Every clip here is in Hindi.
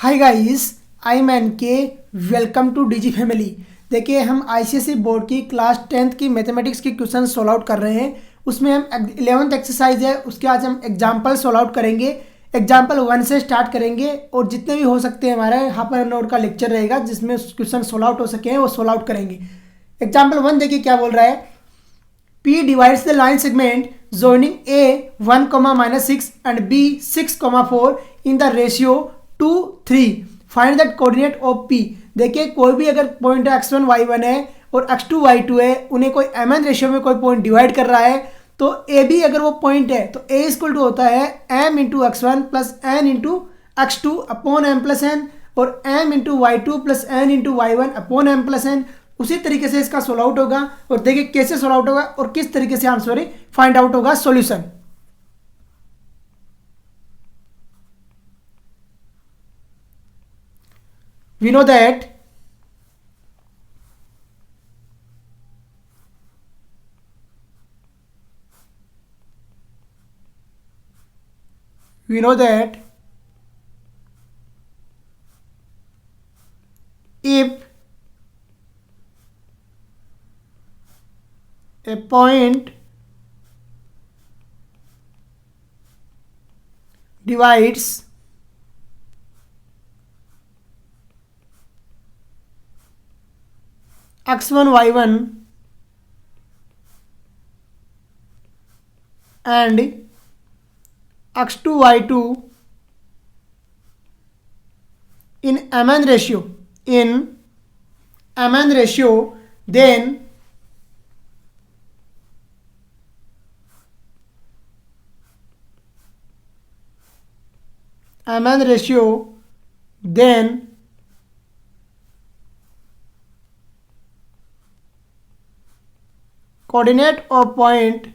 Hi guys, I am N K. Welcome to DG family. देखिए, हम आईसीएसई बोर्ड की क्लास 10th की मैथमेटिक्स की क्वेश्चन सोल्व आउट कर रहे हैं। उसमें हम 11th एक्सरसाइज है, उसके आज हम एग्जाम्पल सोल्व आउट करेंगे। एग्जाम्पल 1 से स्टार्ट करेंगे और जितने भी हो सकते हैं हमारे हाफ एन आवर का लेक्चर रहेगा जिसमें क्वेश्चन सोल्व आउट हो सके वो सोल्व आउट करेंगे। एग्जाम्पल 1 देखिए क्या बोल रहा है। P divides the line segment joining A 1, -6 and B 6, 4 in the ratio 2, 3. Find the coordinate of P। देखिए, कोई भी अगर पॉइंट x1 y1 है और x2 y2 है, उन्हें कोई mn रेशियो में कोई पॉइंट डिवाइड कर रहा है तो ए बी अगर वो पॉइंट है तो ए इक्वल टू होता है m into x1 plus n into x2 upon m plus n और m into y2 plus n into y1 upon m plus n। उसी तरीके से इसका सोल्व आउट होगा और देखिए कैसे सोल्व आउट होगा और किस तरीके से आंसर फाइंड आउट होगा solution. We know that if a point divides x1 y1 and x2 y2 in mn ratio then coordinate of point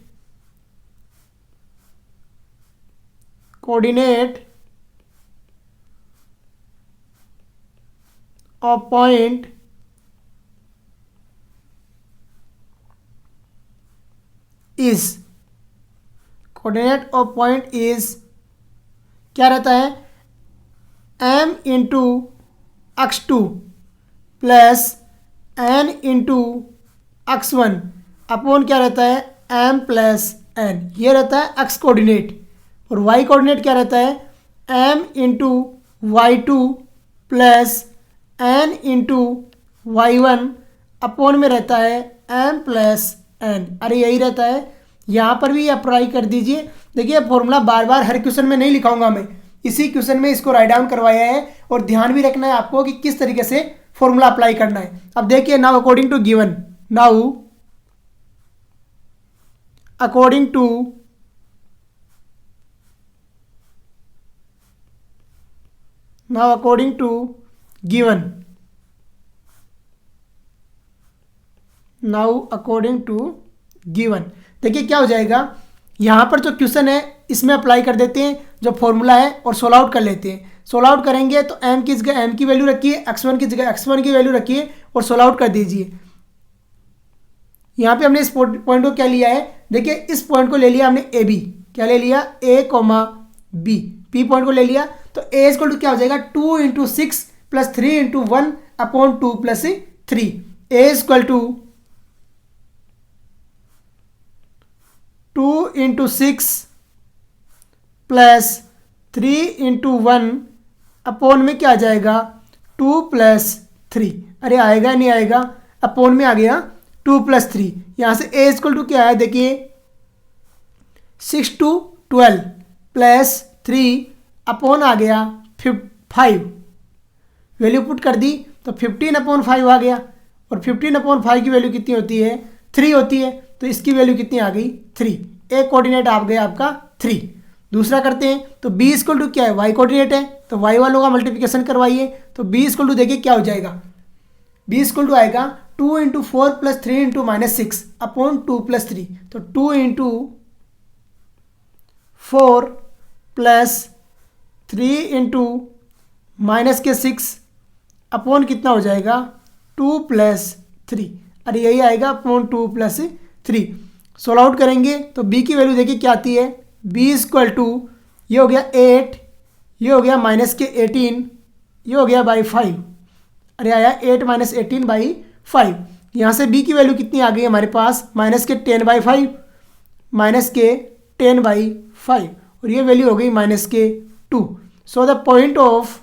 is क्या रहता है m into x2 plus n into x1 upon क्या रहता है m प्लस n। ये रहता है x कोऑर्डिनेट और y कोऑर्डिनेट क्या रहता है m into y2 plus n into y1 upon में रहता है m प्लस n। अरे यही रहता है, यहाँ पर भी अप्लाई कर दीजिए। देखिए, फॉर्मूला बार बार हर क्वेश्चन में नहीं लिखाऊंगा मैं, इसी क्वेश्चन में इसको राइट डाउन करवाया है और ध्यान भी रखना है आपको कि किस तरीके से फॉर्मूला अप्लाई करना है। अब देखिए, now according to given according to given देखिए क्या हो जाएगा। यहाँ पर जो क्वेश्चन है इसमें अप्लाई कर देते हैं जो फॉर्मूला है और सोल्व आउट कर लेते हैं। सोल्व आउट करेंगे तो m की जगह m की वैल्यू रखिए, x1 की जगह x1 की वैल्यू रखिए और सोल्व आउट कर दीजिए। यहाँ पे हमने इस पॉइंट को क्या लिया है, देखिए इस पॉइंट को ले लिया हमने ए बी। क्या ले लिया a, b, p पॉइंट को ले लिया तो a इक्वल टू क्या हो जाएगा 2 into 6 plus 3 into 1 upon 2 plus 3। a equal to 2 into 6 plus 3 into 1 upon में क्या आ जाएगा 2 प्लस 3। अरे आएगा नहीं आएगा, अपॉन में आ गया 2 प्लस 3। यहाँ से a इक्वल टू क्या है, देखिए 6 to 12 प्लस 3 अपॉन आ गया 5। वैल्यू पुट कर दी तो 15/5 आ गया और 15/5 की वैल्यू कितनी होती है 3 होती है, तो इसकी वैल्यू कितनी आ गई 3। एक कोऑर्डिनेट आ गया आपका 3। दूसरा करते हैं तो b इक्वल टू क्या है y कोऑर्डिनेट है तो y वालों का मल्टीप्लिकेशन करवाइए तो b इक्वल टू देखिए क्या हो जाएगा, b इक्वल टू आएगा 2 into 4 plus 3 into -6 upon 2 plus 3। तो 2 इंटू 4 प्लस 3 इंटू -6 अपॉन कितना हो जाएगा 2 प्लस 3। अरे यही आएगा अपॉन 2 प्लस 3। सोल्व आउट करेंगे तो b की वैल्यू देखिए क्या आती है, b इक्वल टू ये हो गया 8, ये हो गया -18 ये हो गया बाई 5, अरे आया 8-18/5। यहाँ से b की वैल्यू कितनी आ गई हमारे पास, -10/5, -10/5, और ये वैल्यू हो गई -2। So the point of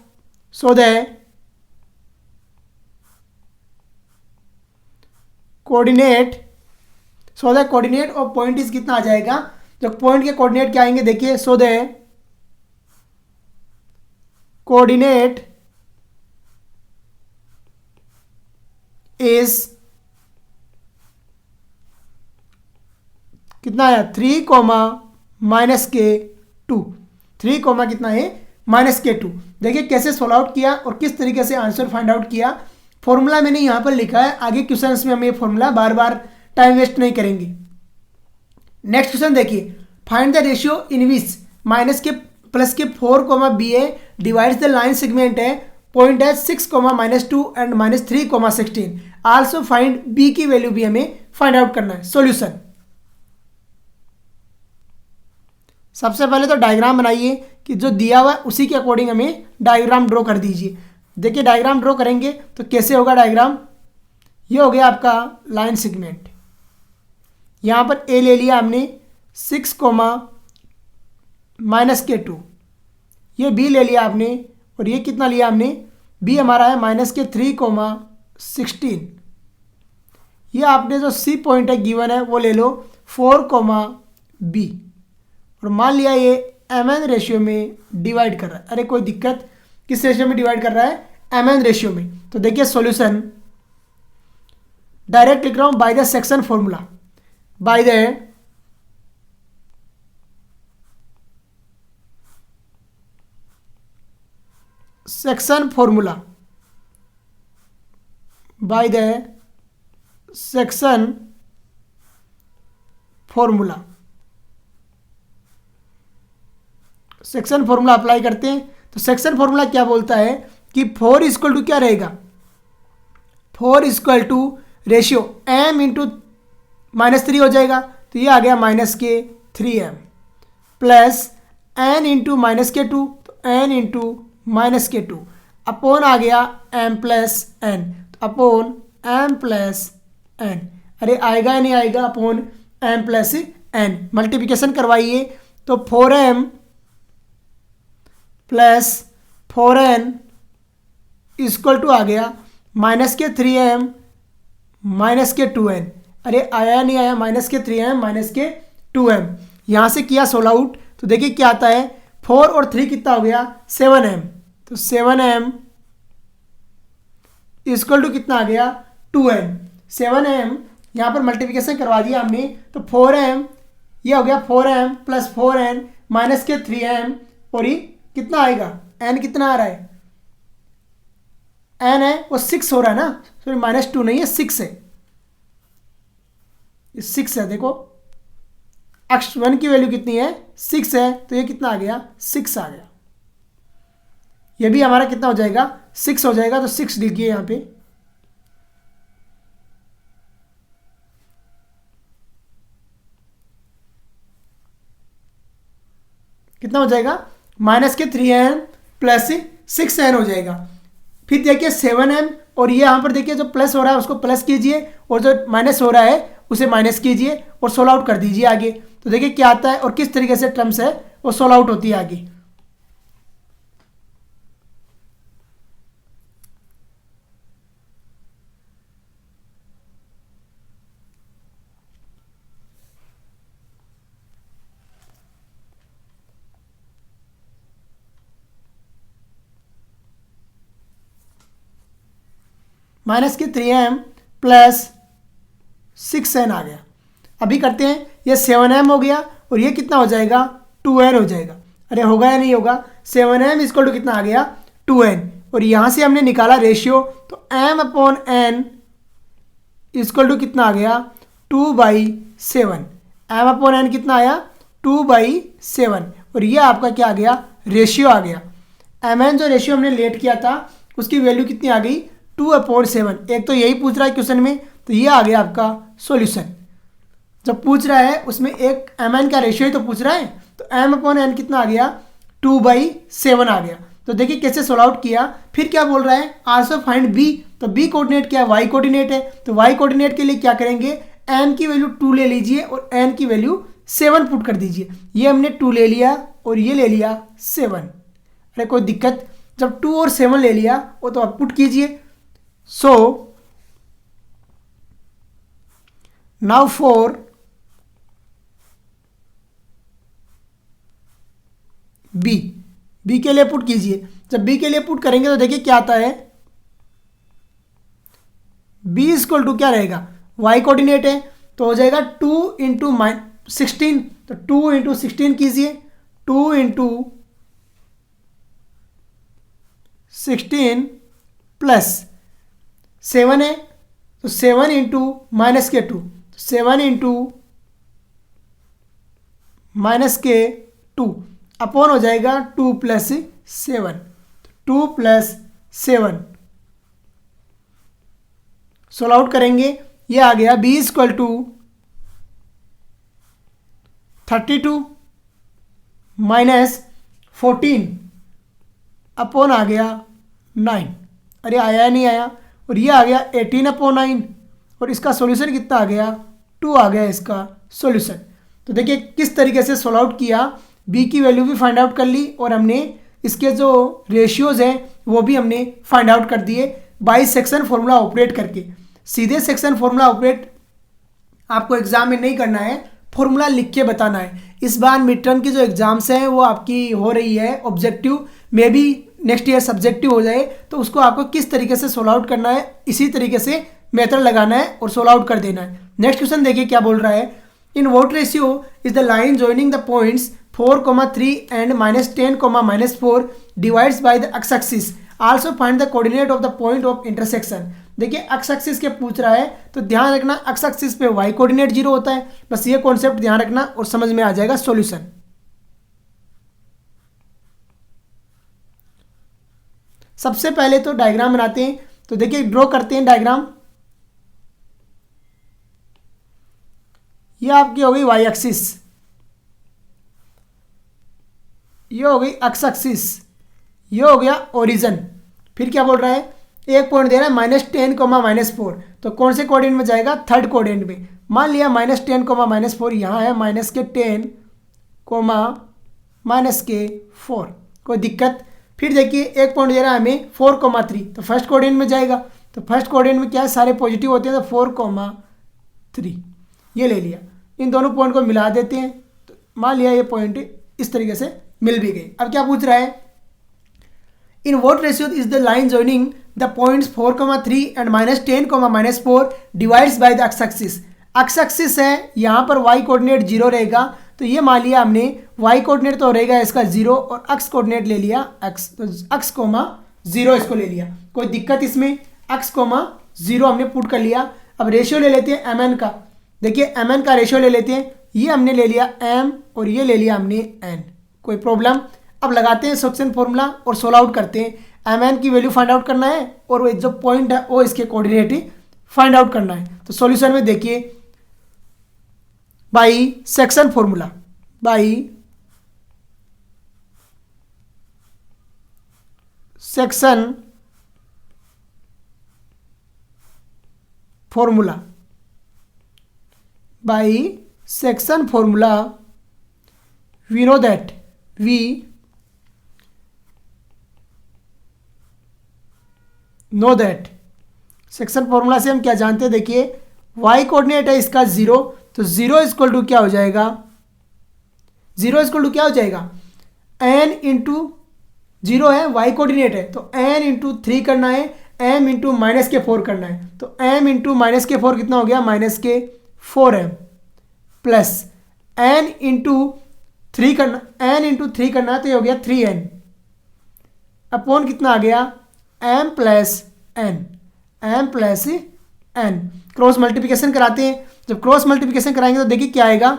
coordinate of point is कितना आ जाएगा, जो पॉइंट के कोऑर्डिनेट क्या आएंगे देखिए, सो द कोऑर्डिनेट इज कितना आया 3, -k2, 3, कितना है -k2। देखिए कैसे सोल्व आउट किया और किस तरीके से आंसर फाइंड आउट किया। फॉर्मूला मैंने यहाँ पर लिखा है, आगे क्वेश्चंस में हम ये फॉर्मूला बार बार टाइम वेस्ट नहीं करेंगे। नेक्स्ट क्वेश्चन देखिए, find the ratio in which -4, BA divides the line segment है पॉइंट है 6, -2 एंड -3, 16। आल्सो फाइंड B की वैल्यू भी हमें फाइंड आउट करना है। सॉल्यूशन, सबसे पहले तो डायग्राम बनाइए कि जो दिया हुआ है उसी के अकॉर्डिंग हमें डायग्राम ड्रॉ कर दीजिए। देखिए डायग्राम ड्रॉ करेंगे तो कैसे होगा डायग्राम, ये हो गया आपका लाइन सेगमेंट, यहाँ पर ए ले लिया हमने 6, -k2, ये बी ले लिया आपने, और ये कितना लिया हमने, बी हमारा है -3, 16। ये आपने जो सी पॉइंट है गिवन है वो ले लो 4, बी, और मान लिया ये mn रेशियो में डिवाइड कर रहा है। अरे कोई दिक्कत, किस रेशियो में डिवाइड कर रहा है, mn रेशियो में। तो देखिए सॉल्यूशन डायरेक्ट लिख रहा हूँ, by the section formula, by the section formula, by the section formula, section formula apply करते हैं। तो सेक्शन फॉर्मूला क्या बोलता है कि 4 इक्वल टू क्या रहेगा, 4 equal to ratio m into -3 हो जाएगा, तो ये आ गया -k3m plus n into -k2, तो n इंटू -k2 अपॉन आ गया m प्लस n, तो अपॉन m प्लस n, अरे आएगा या नहीं आएगा, upon m plus n, multiplication करवाइए तो 4m plus 4n equal to आ गया -k3m -k2n, अरे आया नहीं आया, -k3m -k2m। यहाँ से किया सोल्व आउट तो देखिए क्या आता है, 4 और 3 कितना हो गया 7m, तो 7m इक्वल टू कितना आ गया 2n, 7m यहाँ पर मल्टीप्लिकेशन करवा दिया हमने, तो 4m ये हो गया 4m प्लस 4n -k3m, और ये कितना आएगा, n कितना आ रहा है, n है वो 6 हो रहा है ना, सॉरी -2 नहीं है 6 है, 6 है। देखो x1 की वैल्यू कितनी है 6 है, तो ये कितना आ गया 6 आ गया, ये भी हमारा कितना हो जाएगा 6 हो जाएगा, तो 6 लिखिए यहाँ पे। कितना हो जाएगा -k3m प्लस 6n हो जाएगा। फिर देखिए 7m, और ये यहाँ पर देखिए जो प्लस हो रहा है उसको प्लस कीजिए, और जो माइनस हो रहा है उसे माइनस कीजिए और सोल्व आउट कर दीजिए आगे। तो देखिए क्या आता है और किस तरीके से टर्म्स है वो सोल्व आउट होती है आगे। -k3m प्लस 6n आ गया। अभी करते हैं, ये 7m हो गया और ये कितना हो जाएगा 2n हो जाएगा। अरे होगा या नहीं होगा, 7m इक्वल टू कितना आ गया 2n, और यहाँ से हमने निकाला रेशियो, तो m/n इक्वल टू कितना आ गया 2/7, m/n कितना आया 2/7, और ये आपका क्या आ गया रेशियो आ गया। mn जो रेशियो हमने लेट किया था उसकी वैल्यू कितनी आ गई 2/7। एक तो यही पूछ रहा है क्वेश्चन में, तो ये आ गया आपका सॉल्यूशन। जब पूछ रहा है उसमें एक mn का रेशियो ही तो पूछ रहा है, तो m/n कितना आ गया 2/7 आ गया। तो देखिए कैसे सोल्व आउट किया। फिर क्या बोल रहा है, आल्सो फाइंड बी, तो बी कोऑर्डिनेट क्या है, वाई कोऑर्डिनेट है, तो वाई कोऑर्डिनेट के लिए क्या करेंगे, एम की वैल्यू 2 ले लीजिए और एन की वैल्यू 7 पुट कर दीजिए। ये हमने 2 ले लिया और ये ले लिया 7। अरे कोई दिक्कत, जब 2 और 7 ले लिया वो तो आप पुट कीजिए। So now for B, B के लिए पुट कीजिए। जब बी के लिए पुट करेंगे तो देखिए क्या आता है, बी इक्वल टू क्या रहेगा, वाई कोऑर्डिनेट है तो हो जाएगा 2 इंटू 16, तो 2 इंटू 16 कीजिए, 2 इंटू 16 प्लस 7 है तो 7 इंटू माइनस के 2, 7 इंटू माइनस के 2 अपॉन हो जाएगा 2 प्लस 7, 2 प्लस 7 सोल्व आउट करेंगे। ये आ गया b equal to 32 minus 14 upon आ गया 9। अरे आया नहीं आया, और ये आ गया 18 अपॉन 9, और इसका सॉल्यूशन कितना आ गया, 2 आ गया इसका सॉल्यूशन। तो देखिए किस तरीके से सोल्व आउट किया, b की वैल्यू भी फाइंड आउट कर ली और हमने इसके जो रेशियोज हैं वो भी हमने फाइंड आउट कर दिए बाई सेक्शन फॉर्मूला ऑपरेट करके। सीधे सेक्शन फॉर्मूला ऑपरेट आपको एग्जाम में नहीं करना है, फॉर्मूला लिख के बताना है। इस बार मिड टर्म की जो एग्जाम्स हैं वो आपकी हो रही है objective, may be next year subjective हो जाए, तो उसको आपको किस तरीके से सोल्व आउट करना है, इसी तरीके से मेथड लगाना है और सोल्व आउट कर देना है। नेक्स्ट क्वेश्चन देखिए क्या बोल रहा है, इन what ratio is the line joining the points 4,3 and -10, -4 divides by the x axis, also find the coordinate of the point of intersection. देखिए एक्स एक्सिस के पूछ रहा है तो ध्यान रखना एक्स एक्सिस पे वाई कोऑर्डिनेट 0 होता है, बस ये कॉन्सेप्ट ध्यान रखना और समझ में आ जाएगा सॉल्यूशन। सबसे पहले तो डायग्राम बनाते हैं, तो देखिए ड्रॉ करते हैं डायग्राम। ये आपकी हो गई वाई एक्सिस, ये हो गई एक्स एक्सिस, ये हो गया ओरिजिन। फिर क्या बोल रहा है, एक पॉइंट दे रहा है -10, -4, तो कौन से कोऑर्डिनेट में जाएगा, थर्ड कोऑर्डिनेट में। मान लिया -10, -4 यहाँ है, -10, -4, कोई दिक्कत। फिर देखिए एक पॉइंट दे रहा है हमें 4,3, तो फर्स्ट कोऑर्डिनेट में जाएगा, तो फर्स्ट कोऑर्डिनेट में क्या है, सारे पॉजिटिव होते हैं, तो 4,3 ये ले लिया। इन दोनों पॉइंट को मिला देते हैं, तो मान लिया ये पॉइंट इस तरीके से मिल भी गई। अब क्या पूछ रहा है, इन what ratio is the line joining the points 4,3 and -10, -4 divides by the x axis. X axis है, यहाँ पर वाई कोऑर्डिनेट 0 रहेगा, तो ये मान लिया हमने वाई कोऑर्डिनेट तो रहेगा इसका 0 और एक्स कोऑर्डिनेट ले लिया एक्स, तो x, 0 इसको ले लिया। कोई दिक्कत इसमें, x, 0 हमने पुट कर लिया। अब रेशियो ले लेते हैं mn का, देखिए mn का रेशियो ले लेते हैं, ये हमने ले लिया m और ये ले लिया हमने n, कोई प्रॉब्लम। अब लगाते हैं सेक्शन फॉर्मूला और सोल्व आउट करते हैं। mn की वैल्यू फाइंड आउट करना है और जो पॉइंट है वो इसके कोऑर्डिनेट फाइंड आउट करना है। तो सॉल्यूशन में देखिए by section formula, by section formula, by section formula we know that section formula से हम क्या जानते हैं, देखिए y कोऑर्डिनेट है इसका 0, तो 0 इक्वल टू क्या हो जाएगा, 0 इक्वल टू क्या हो जाएगा, n इंटू 0 है, y कोऑर्डिनेट है, तो n इंटू 3 करना है, m इंटू -4 करना है, तो m इंटू -4 कितना हो गया, -4m प्लस n इंटू 3 करना, n इंटू 3 करना है तो ये हो गया 3n अपॉन कितना आ गया, m plus n, cross multiplication कराते हैं। जब क्रॉस मल्टीप्लिकेशन कराएंगे तो देखिए क्या आएगा,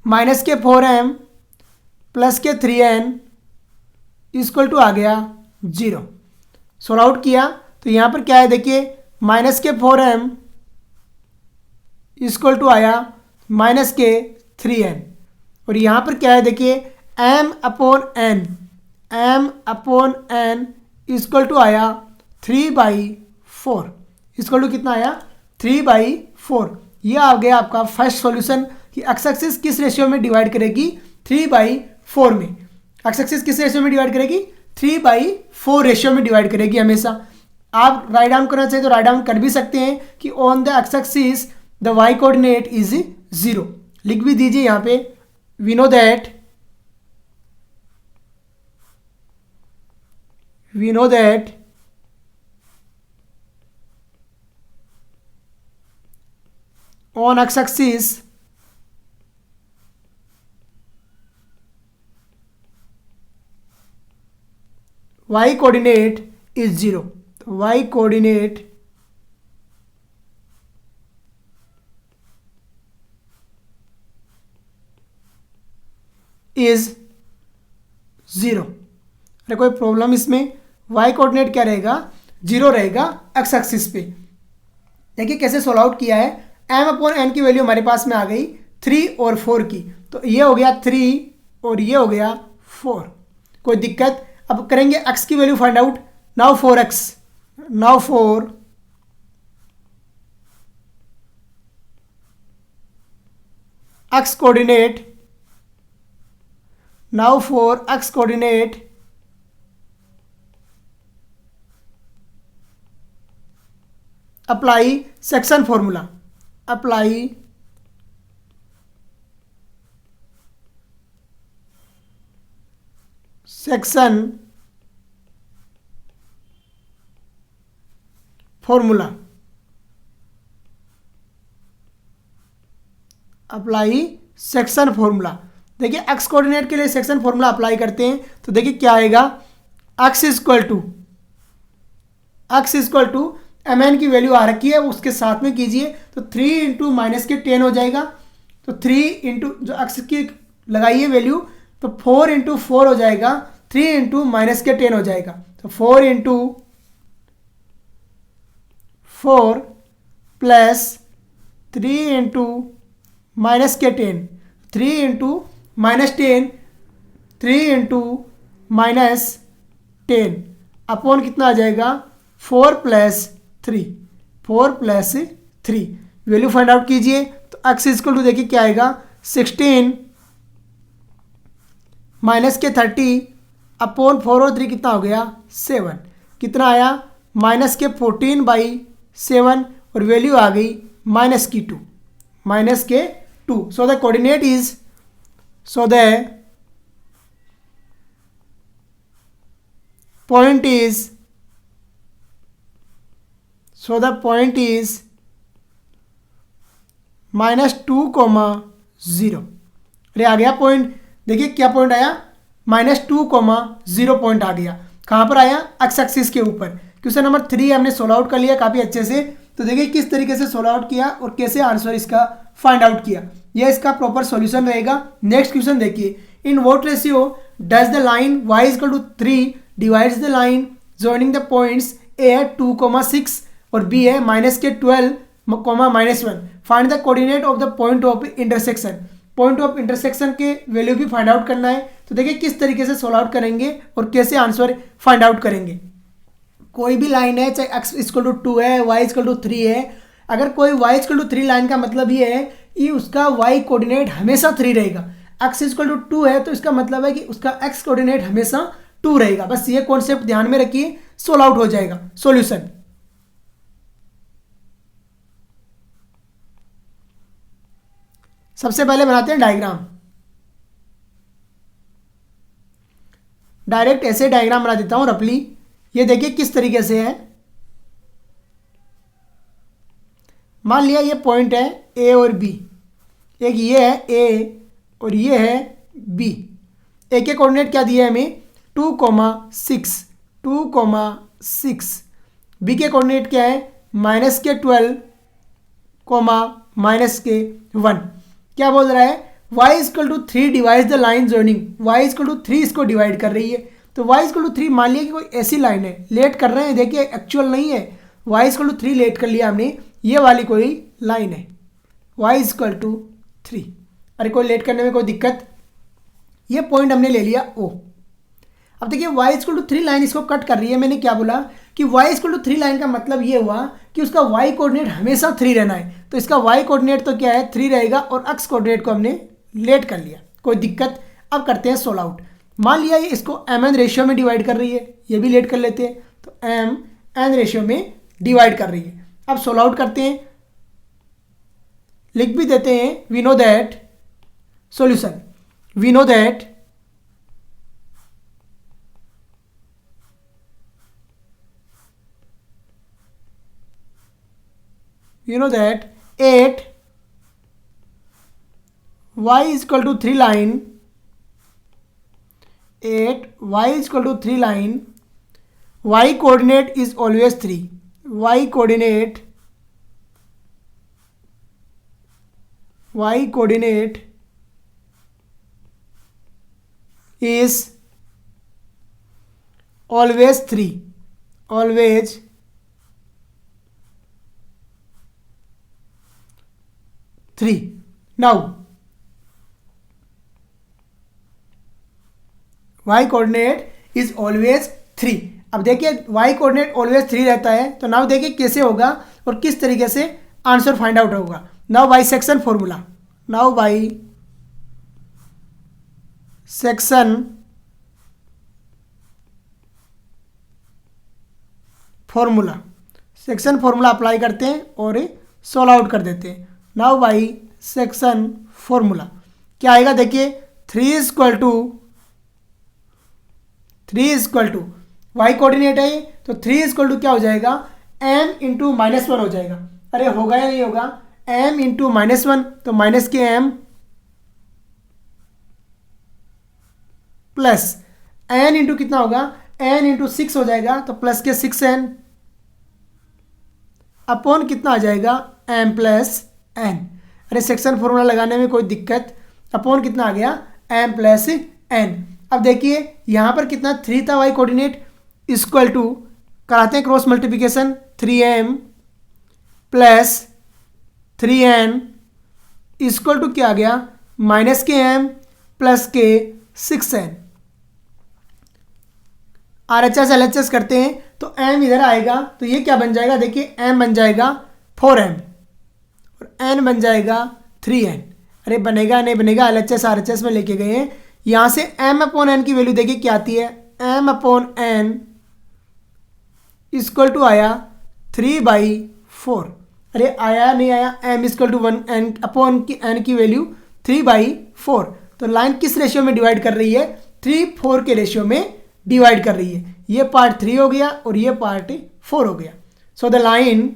-4m plus 3n equal to आ गया 0। सोल्व आउट किया तो यहाँ पर क्या है, देखिए -4m इक्वल टू आया -3n, और यहाँ पर क्या है देखिए m upon n, m upon n equal to आया 3/4, इक्वल टू कितना आया 3/4। ये आ गया आपका फर्स्ट सॉल्यूशन कि एक्स एक्सिस किस रेशियो में डिवाइड करेगी 3/4 में। एक्स एक्सिस किस रेशियो में डिवाइड करेगी 3/4 रेशियो में डिवाइड करेगी हमेशा। आप राइट डाउन करना चाहिए तो राइट डाउन कर भी सकते हैं कि on the x axis the y coordinate is 0, लिख भी दीजिए यहाँ पे। We know that on x-axis y coordinate is 0, y coordinate is 0। अरे कोई प्रॉब्लम इसमें, y कोऑर्डिनेट क्या रहेगा 0 रहेगा x एक्सिस पे। देखिए कैसे सोल्व आउट किया है। m अपॉन n की वैल्यू हमारे पास में आ गई 3 और 4 की, तो ये हो गया 3 और ये हो गया 4, कोई दिक्कत। अब करेंगे x की value find out. Now 4x, now 4 x coordinate, now 4 x coordinate apply section formula, apply section formula, apply section formula. देखिए एक्स कोऑर्डिनेट के लिए सेक्शन फॉर्मूला अप्लाई करते हैं तो देखिए क्या आएगा, x equal to m n की वैल्यू आ रखी है उसके साथ में कीजिए तो 3 इंटू माइनस के 10 हो जाएगा। तो 3 इंटू जो एक्स की लगाइए वैल्यू तो 4 इंटू 4 हो जाएगा, 3 इंटू माइनस के 10 हो जाएगा। तो 4 इंटू 4 प्लस 3 इंटू माइनस के 10, 3 into minus 10, 3 into minus 10 upon कितना आ जाएगा 4 plus 3, 4 plus 3। Value find out कीजिए तो एक्स इक्वल टू देखिए क्या आएगा 16 माइनस के 30 अपॉन 4 और 3 कितना हो गया 7, कितना आया माइनस के 14/7 और वैल्यू आ गई माइनस की 2, माइनस के 2। So the coordinate is, so the point is, so the point is -2,0। अरे आ गया पॉइंट, देखिए क्या पॉइंट आया -2,0 पॉइंट आ गया। कहाँ पर आया एक्स एक्सिस के ऊपर। क्वेश्चन नंबर 3 हमने सोल्व आउट कर लिया काफ़ी अच्छे से। तो देखिए किस तरीके से सोल्व आउट किया और कैसे आंसर इसका फाइंड आउट किया, यह इसका प्रॉपर सॉल्यूशन रहेगा। नेक्स्ट क्वेश्चन देखिए, in what ratio does the line y equal to 3 divides the line joining the points a है 2,6 और b है -12, -1। Find the coordinate of the point of intersection. Point of intersection के वैल्यू भी फाइंड आउट करना है। तो देखिए किस तरीके से सोल्व आउट करेंगे और कैसे आंसर फाइंड आउट करेंगे। कोई भी लाइन है, चाहे x इक्वल टू 2 है, y इक्वल टू 3 है, अगर कोई y इक्वल टू 3 लाइन का मतलब ये है कि उसका y कोऑर्डिनेट हमेशा 3 रहेगा। x इक्वल टू 2 है तो इसका मतलब है कि उसका x कोऑर्डिनेट हमेशा 2 रहेगा। बस ये कॉन्सेप्ट ध्यान में रखिए, सोल्व आउट हो जाएगा सॉल्यूशन। सबसे पहले बनाते हैं डायग्राम। डायरेक्ट ऐसे डायग्राम बना देता हूं रफली। ये देखिए किस तरीके से है। मान लिया ये पॉइंट है ए और बी, एक ये है ए और ये है बी। ए के कोऑर्डिनेट क्या दिया है हमें 2,6, 2,6। बी के कोऑर्डिनेट क्या है -12, -1। क्या बोल रहा है y equal to 3 divide the line joining, y equal to 3 इसको डिवाइड कर रही है। तो y इक्वल टू 3 मान लिया कि कोई ऐसी लाइन है, लेट कर रहे हैं, देखिए एक्चुअल नहीं है, y इक्वल टू 3 लेट कर लिया हमने, ये वाली कोई लाइन है y इक्वल टू 3। अरे कोई लेट करने में कोई दिक्कत, ये पॉइंट हमने ले लिया O। अब देखिए y इक्वल टू 3 लाइन इसको कट कर रही है। मैंने क्या बोला कि y इक्वल टू 3 लाइन का मतलब ये हुआ कि उसका y कोऑर्डिनेट हमेशा 3 रहना है। तो इसका y कोऑर्डिनेट तो क्या है 3 रहेगा और x कोऑर्डिनेट को हमने लेट कर लिया, कोई दिक्कत। अब करते हैं सोल्व आउट। मान लिया ये इसको mn रेशियो में डिवाइड कर रही है, ये भी लेट कर लेते हैं। तो mn रेशियो में डिवाइड कर रही है। अब सोल्व आउट करते हैं, लिख भी देते हैं। We know that solution, we know that you know that 8 y is equal to 3 line, 8 y is equal to 3 line, y coordinate is always 3, y coordinate is always 3, always 3. Now y coordinate is always 3। अब देखिए y कोऑर्डिनेट ऑलवेज 3 रहता है, तो नाउ देखिए कैसे होगा और किस तरीके से आंसर फाइंड आउट होगा। Now by section formula, now by section formula, section formula apply करते हैं और सोल्व आउट कर देते हैं। नाउ बाई सेक्शन फॉर्मूला क्या आएगा, देखिए 3 इक्वल टू वाई कोऑर्डिनेट है, तो 3 इक्वल टू क्या हो जाएगा m इंटू -1 हो जाएगा। अरे होगा या नहीं होगा, m इंटू -1, तो माइनस के m प्लस n इंटू कितना होगा, n इंटू 6 हो जाएगा, तो प्लस के 6n अपॉन कितना आ जाएगा m प्लस n। अरे सेक्शन फॉर्मूला लगाने में कोई दिक्कत, अपॉन कितना आ गया m प्लस n। अब देखिए यहाँ पर कितना 3 था y कोऑर्डिनेट, इक्वल टू कराते हैं cross multiplication, 3m plus 3n equal to क्या आ गया माइनस के m प्लस के 6n। RHS LHS करते हैं तो m इधर आएगा, तो ये क्या बन जाएगा, देखिए m बन जाएगा 4m और n बन जाएगा 3n। अरे बनेगा नहीं बनेगा, LHS RHS में लेके गए हैं। यहाँ से m अपॉन n की वैल्यू देखिए क्या आती है, m upon n equal to आया 3/4। अरे आया नहीं आया, m equal to 1 n upon की n की वैल्यू 3/4। तो लाइन किस रेशियो में डिवाइड कर रही है, 3/4 के रेशियो में डिवाइड कर रही है। ये पार्ट 3 हो गया और ये पार्ट 4 हो गया। So the line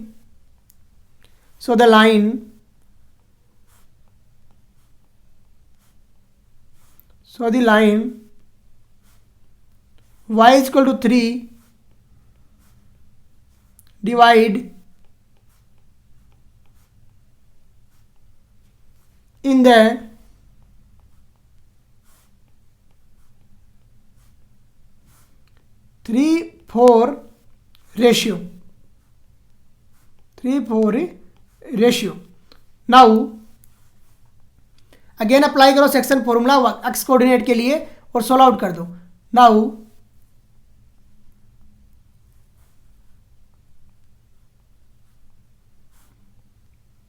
y equal to 3 divide in the three four ratio, 3/4 ratio। Now again apply करो सेक्शन फॉर्मूला एक्स कोऑर्डिनेट के लिए और सोल्व आउट कर दो। Now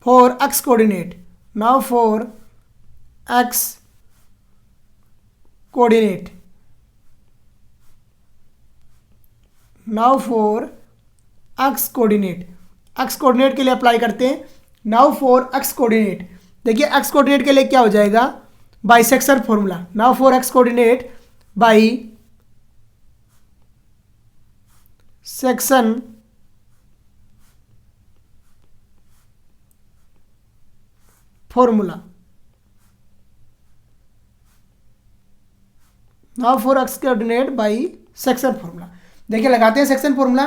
for x coordinate, now for x coordinate, now for x coordinate, x coordinate के लिए अप्लाई करते हैं। नाउ फॉर x कोऑर्डिनेट, देखिए x कोऑर्डिनेट के लिए क्या हो जाएगा, by section formula. Now for x coordinate by section formula. Now for x coordinate by section formula. देखिए लगाते हैं सेक्शन फॉर्मूला,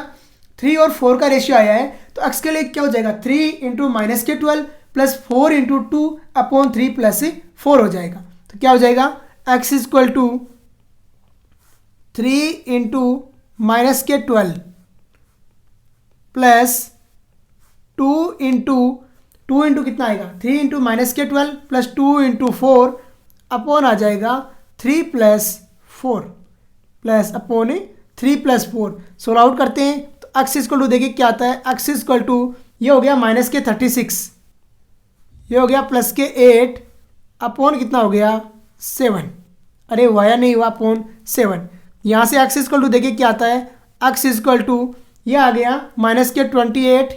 3 और 4 का रेशियो आया है, तो एक्स के लिए क्या हो जाएगा 3 इंटू माइनस के 12 प्लस 4 इंटू 2 अपॉन 3 प्लस 4 हो जाएगा। तो क्या हो जाएगा x equal to 3 into minus के 12 प्लस 2 इंटू कितना आएगा 3 इंटू माइनस के 12 प्लस 2 इंटू 4 अपॉन आ जाएगा 3 plus 4। Plus upon 3+4 solve out करते हैं तो एक्स इक्वल टू देखिए क्या आता है, एक्स इक्वल टू ये हो गया माइनस के 36, ये हो गया प्लस के 8 अपॉन कितना हो गया 7, अरे वाया नहीं हुआ अपॉन 7। यहाँ से एक्स इक्वल टू देखिए क्या आता है, एक्स इक्वल टू ये आ गया माइनस के 28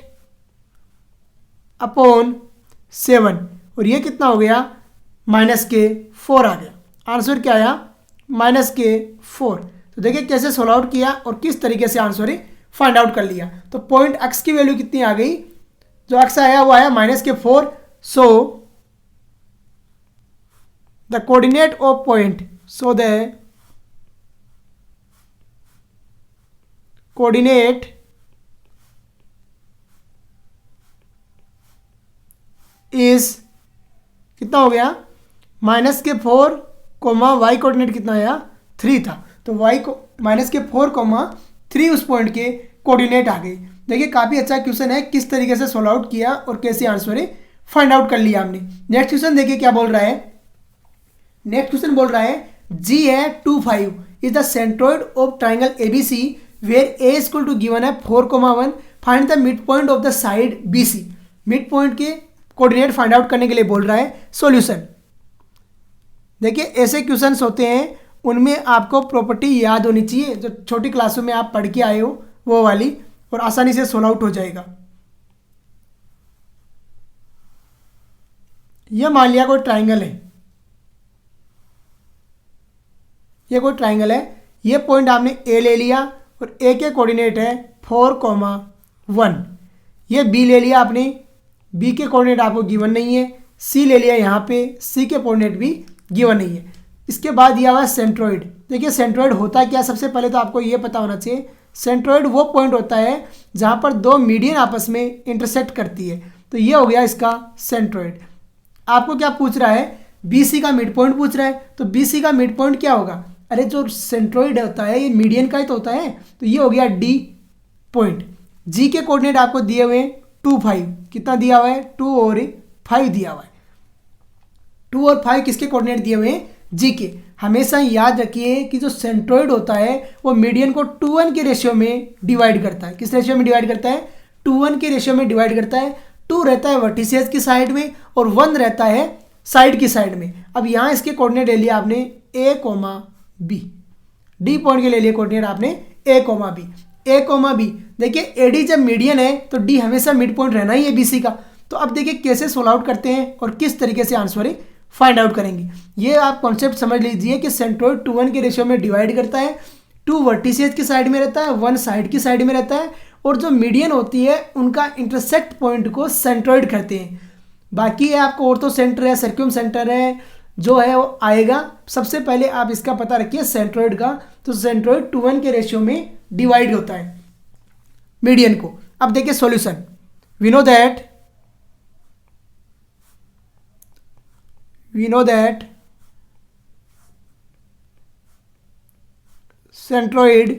अपॉन 7 और ये कितना हो गया माइनस के 4 आ गया। आंसर क्या आया माइनस के 4। तो देखिए कैसे सोल्व आउट किया और किस तरीके से आंसर ही फाइंड आउट कर लिया। तो पॉइंट एक्स की वैल्यू कितनी आ गई, जो एक्स आया वो आया माइनस के 4। So the coordinate of point, so the coordinate is कितना हो गया माइनस के 4 कोमा वाई कोऑर्डिनेट कितना आया 3 था, तो वाई को माइनस के 4,3 उस पॉइंट के कोऑर्डिनेट आ गई। देखिए काफ़ी अच्छा क्वेश्चन है, किस तरीके से सोल्व आउट किया और कैसे आंसर फाइंड आउट कर लिया हमने। नेक्स्ट क्वेश्चन देखिए क्या बोल रहा है, नेक्स्ट क्वेश्चन बोल रहा है जी है 2,5 is the centroid of triangle ABC where A equal to given है 4,1 find the mid point of the side BC. Mid point के कोऑर्डिनेट फाइंड आउट करने के लिए बोल रहा है सॉल्यूशन। देखिए ऐसे क्वेश्चंस होते हैं उनमें आपको प्रॉपर्टी याद होनी चाहिए, जो छोटी क्लासों में आप पढ़ के आए हो वो वाली, और आसानी से सोल्व आउट हो जाएगा। यह मान लिया कोई ट्राइंगल है, ये कोई ट्राइंगल है, ये पॉइंट आपने ए ले लिया और ए के कोऑर्डिनेट है 4,1, ये बी ले लिया आपने, बी के कोऑर्डिनेट आपको गिवन नहीं है, सी ले लिया यहाँ पे, सी के कोऑर्डिनेट भी गिवन नहीं है। इसके बाद दिया हुआ है सेंट्रोइड। देखिए सेंट्रोइड होता क्या, सबसे पहले तो आपको ये पता होना चाहिए सेंट्रोइड वो पॉइंट होता है जहाँ पर दो मीडियन आपस में इंटरसेक्ट करती है, तो ये हो गया इसका सेंट्रोइड। आपको क्या पूछ रहा है, बी सी का मिड पॉइंट पूछ रहा है, तो बी सी का मिड पॉइंट क्या होगा, अरे जो सेंट्रोइड होता है ये मीडियन का ही तो होता है, तो ये हो गया डी पॉइंट। जी के कोऑर्डिनेट आपको दिए हुए 2,5, कितना दिया हुआ है 2 और 5 दिया हुआ है, 2 और 5 किसके कोऑर्डिनेट दिए हुए हैं जी के। हमेशा याद रखिए कि जो सेंट्रोइड होता है वो मीडियन को 2:1 के रेशियो में डिवाइड करता है। किस रेशियो में डिवाइड करता है, 2:1 के रेशियो में डिवाइड करता है। 2 रहता है वर्टिसेस की साइड में और 1 रहता है साइड की साइड में। अब यहाँ इसके कोऑर्डिनेट ले लिया आपने ए कोमा बी, डी पॉइंट के ले लिए कोऑर्डिनेट आपने ए कोमा बी, ए कोमा बी। देखिए एडी जब मीडियन है तो डी हमेशा मिड पॉइंट रहना ही है बीसी का। तो अब देखिए कैसे सोल्व आउट करते हैं और किस तरीके से आंसर फाइंड आउट करेंगे। ये आप कॉन्सेप्ट समझ लीजिए कि सेंट्रोइड 2:1 के रेशियो में डिवाइड करता है, 2 वर्टिसेस की साइड में रहता है, 1 साइड की साइड में रहता है, और जो मीडियन होती है उनका इंटरसेक्ट पॉइंट को सेंट्रोइड करते हैं। बाकी है आपको ऑर्थो सेंटर है, सर्क्यूम सेंटर है, जो है वो आएगा। सबसे पहले आप इसका पता रखिए सेंट्रोइड का, तो सेंट्रोइड 2:1 के रेशियो में डिवाइड होता है मीडियन को। अब देखिए solution, we know that centroid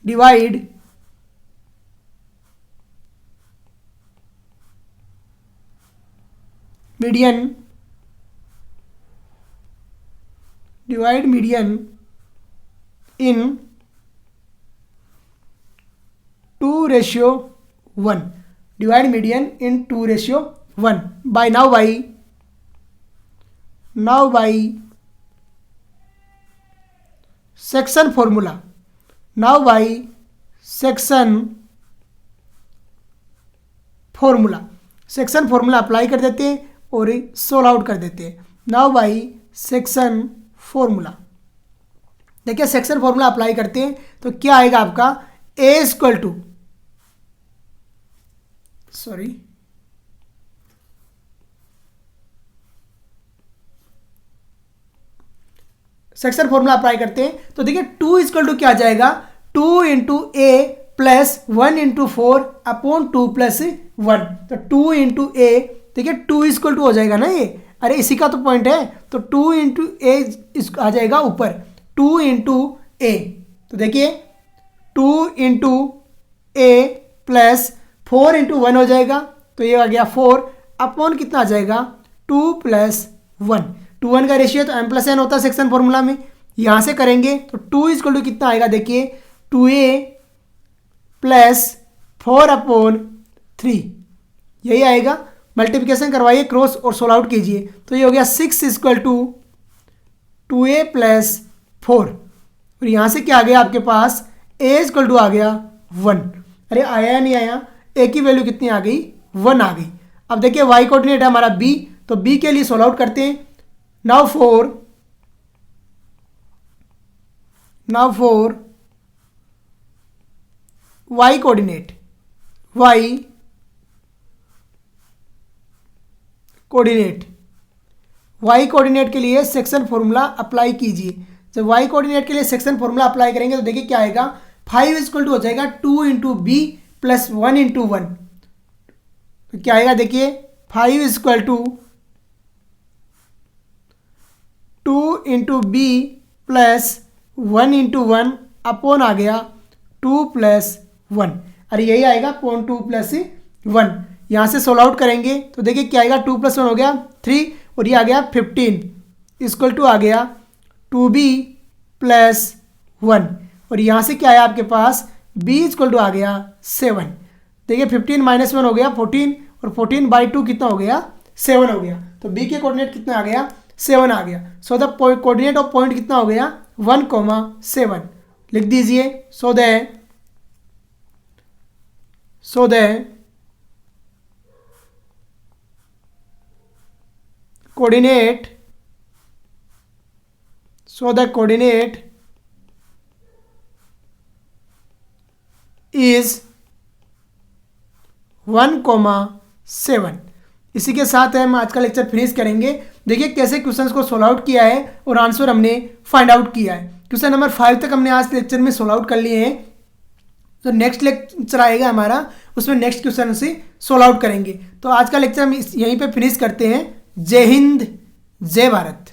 divide median in 2:1, divide median in 2:1 by now by section formula, section formula apply कर देते हैं और सोल्व आउट कर देते हैं। नाउ बाई सेक्शन फॉर्मूला, देखिए सेक्शन फॉर्मूला अप्लाई करते हैं तो क्या आएगा आपका, A equal to section formula apply करते हैं तो देखिए 2 इक्वल टू क्या आ जाएगा, 2 इंटू ए प्लस 1 इंटू 4 अपॉन 2 प्लस 1, तो 2 इंटू ए, देखिए 2 इक्वल टू हो जाएगा ना ये, अरे इसी का तो पॉइंट है, तो 2 इंटू ए आ जाएगा ऊपर, 2 इंटू ए, तो देखिए 2 इंटू ए प्लस 4 इंटू 1 हो जाएगा, तो ये आ गया 4 अपॉन कितना आ जाएगा 2 + 1, 2 1 का रेशियो तो m+n होता है सेक्शन फॉर्मूला में। यहाँ से करेंगे तो 2 = कितना आएगा, देखिए 2a + 4/3 यही आएगा। मल्टीप्लिकेशन करवाइए क्रॉस और सोल्व आउट कीजिए तो ये हो गया 6 = 2a + 4 और यहाँ से क्या आ गया आपके पास a = आ गया 1। अरे आया या नहीं आया, a की वैल्यू कितनी आ गई 1 आ गई। अब देखिए y कोऑर्डिनेट है हमारा b, तो b के लिए सोल्व आउट करते हैं। Now for y coordinate, y coordinate के लिए सेक्शन फॉर्मूला अप्लाई कीजिए। जब y कोऑर्डिनेट के लिए सेक्शन फॉर्मूला अप्लाई करेंगे तो देखिए क्या आएगा, 5 = हो जाएगा 2 × b + 1 × 1, तो क्या आएगा देखिए 5 = 2 × b + 1 × 1 अपॉन आ गया 2 + 1, अरे यही आएगा 0.2 + 1। यहाँ से सोल्व आउट करेंगे तो देखिए क्या आएगा 2 + 1 हो गया 3 और ये आ गया 15 = आ गया 2b + 1 और यहाँ से क्या आया आपके पास b = आ गया 7। देखिए 15 - 1 हो गया 14 और 14/2 कितना हो गया 7 हो गया। तो b के कोऑर्डिनेट कितना आ गया 7 आ गया। So the coordinate of point कितना हो गया 1,7 लिख दीजिए। So the coordinate is 1,7। इसी के साथ हम आज का लेक्चर फिनिश करेंगे। देखिए कैसे क्वेश्चंस को सोल्व आउट किया है और आंसर हमने फाइंड आउट किया है। क्वेश्चन नंबर 5 तक हमने आज लेक्चर में सोल्व आउट कर लिए हैं। तो नेक्स्ट लेक्चर आएगा हमारा, उसमें नेक्स्ट क्वेश्चन से सोल्व आउट करेंगे। तो आज का लेक्चर हम यहीं पे फिनिश करते हैं। जय हिंद, जय भारत।